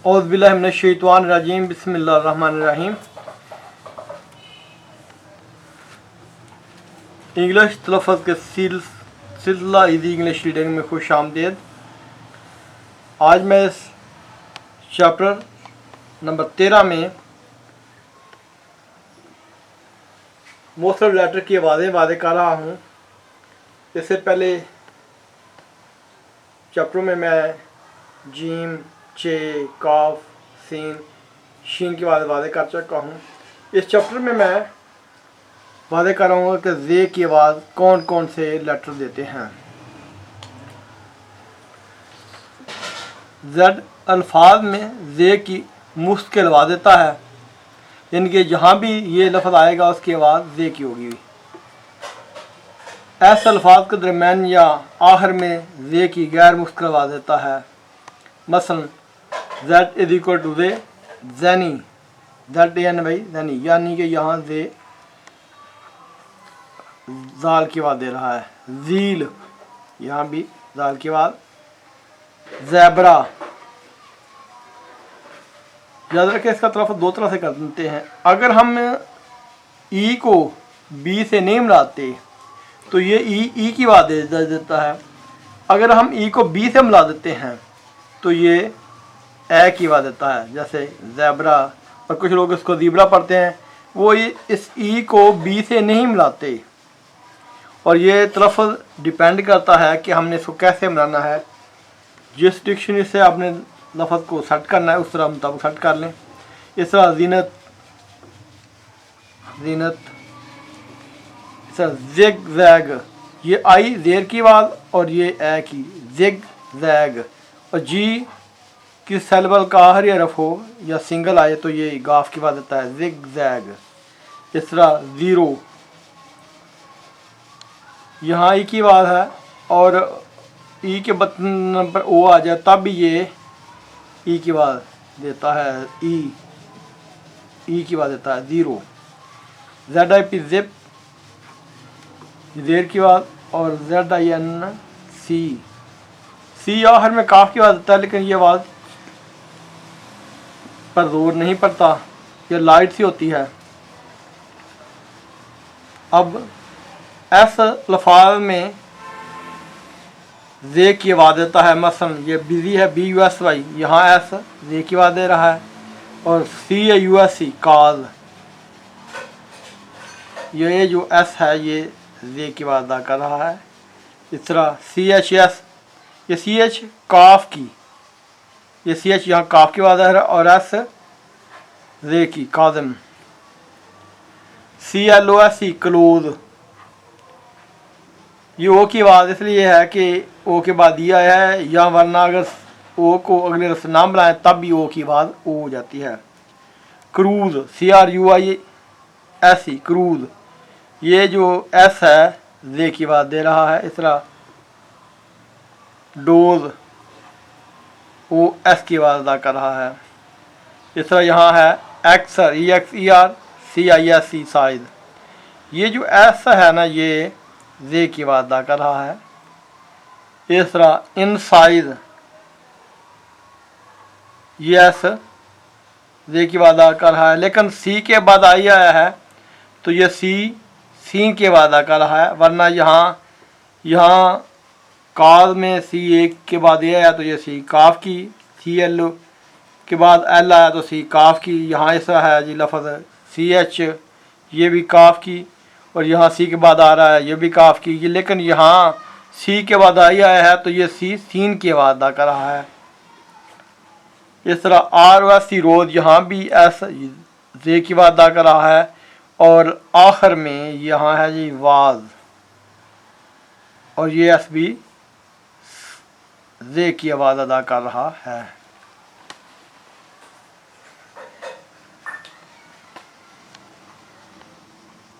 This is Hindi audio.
औज़ बिल्लाहि मिनश शैतानिर रजीम बिस्मिल्लाहिर रहमानिर रहीम। इंग्लिश तलफ़्फ़ुज़ के सिलसिला इज़ी इंग्लिश रीडिंग में खुश आमदीद। आज मैं इस चैप्टर नंबर 13 में मुख्तलिफ़ लेटर की आवाज़ें वाज़े कर रहा हूँ। इससे पहले चैप्टरों में मैं जीम, चे, काफ, सीन, शीन की आवाज़ वाज़े कर चुका हूँ। इस चैप्टर में मैं वाज़े कर रहा हूँ कि ज़े की आवाज़ कौन कौन से लेटर देते हैं। ज़ेड अल्फाज में ज़े की मुश्किल आवाज़ देता है, यानी कि जहाँ भी ये लफ्ज़ आएगा उसकी आवाज़ ज़े की होगी। ऐसे अल्फाज के दरमियान या आखिर में ज़े की गैर मुश्किल आवाज़ देता है। मसलन ज़ेड इज़ इक्वल टू ज़े ज़ैनी, ज़ेड एन भाई ज़ैनी, यानी कि यहाँ ज़े ज़ाल की आवाज़ दे रहा है। ज़ील, यहाँ भी ज़ाल की आवाज़। ज़ेबरा, याद रखें इसका तरफ दो तरह से कर देते हैं। अगर हम ई को बी से नहीं मिलाते तो ये ई की आवाज़ दे देता है। अगर हम ई को बी से मिला देते हैं तो ये ए की आवाज़ देता है, जैसे ज़ेबरा। और कुछ लोग इसको ज़ीब्रा पढ़ते हैं, वो इस ई को बी से नहीं मिलाते। और ये तरफ डिपेंड करता है कि हमने इसको कैसे मिलाना है। जिस डिक्शनरी से आपने लफ्ज़ को सेट करना है उस तरह मुताबिक सेट कर लें। इस तरह ज़ीनत, ज़ीनत, इस तरह ज़िग ज़ैग, ये आई ज़ेर की आवाज़ और ये ए की, ज़िग ज़ैग। और जी की सेलेबल का आखिरी हरफ हो या सिंगल आए तो ये गाफ की आवाज़ देता है, ज़िग ज़ैग। इस तरह ज़ीरो, यहाँ ई की आवाज़ है और ई के बटन पर ओ आ जाए तब भी ये ई की आवाज़ देता है, ई की आवाज़ देता है, zero. Z I P zip, ज़ेर की आवाज़। और ज़ेड आई एन सी आखिर में काफ की आवाज़ देता है, लेकिन ये आवाज़ पर जोर नहीं पड़ता, ये लाइट सी होती है। अब एस लफाज में ज़े की आवाज़ देता है। मसलन ये बिज़ी है, बी यू एस वाई, यहाँ एस ज़े की आवाज़ दे रहा है। और सी है यू एस सी, काज, ये जो एस है ये ज़े की आवाज़ अदा कर रहा है। इस तरह सी एच एस, ये सी एच काफ की, ये सी एच यहाँ काफ की आवाज़ है और एस ज़े की, काज़म। C L O S C, close, ये ओ की आवाज़ इसलिए है कि ओ के बाद ये आया है, या वरना अगर ओ को अगले रफ नाम बनाए तब भी ओ की आवाज़ ओ हो जाती है। Cruise, C R U I S E, cruise, ये जो एस है ज़े की आवाज़ दे रहा है। इस तरह डोज, ओ एस की आवाज़ अदा कर रहा है। इस तरह यहाँ है एक्सर, E X E R C I S C, size, ये जो एस है ना ये ज़े की आवाज़ अदा कर रहा है। इस तरह इन साइज, ये एस ज़े की आवाज़ अदा कर रहा है, लेकिन सी के बाद आई आया है तो ये सी की आवाज़ अदा कर रहा है। वरना यहाँ काज में सी एक के बाद ये आया तो ये सी काफ की, सी एल के बाद एल आया तो सी काफ की। यहाँ ऐसा है जी लफ्ज़ सी एच, ये भी काफ की, और यहाँ सी के बाद आ रहा है ये भी काफ की। ये लेकिन यहाँ सी के बाद आई आया है तो ये सीन की आवाज़ अदा कर रहा है। इस तरह आर व सी, रोज़, यहाँ भी एस ज़े की आवाज़ अदा कर रहा है। और आखिर में यहाँ है जी वाज, और ये एस भी ज़े की आवाज़ अदा कर रहा है।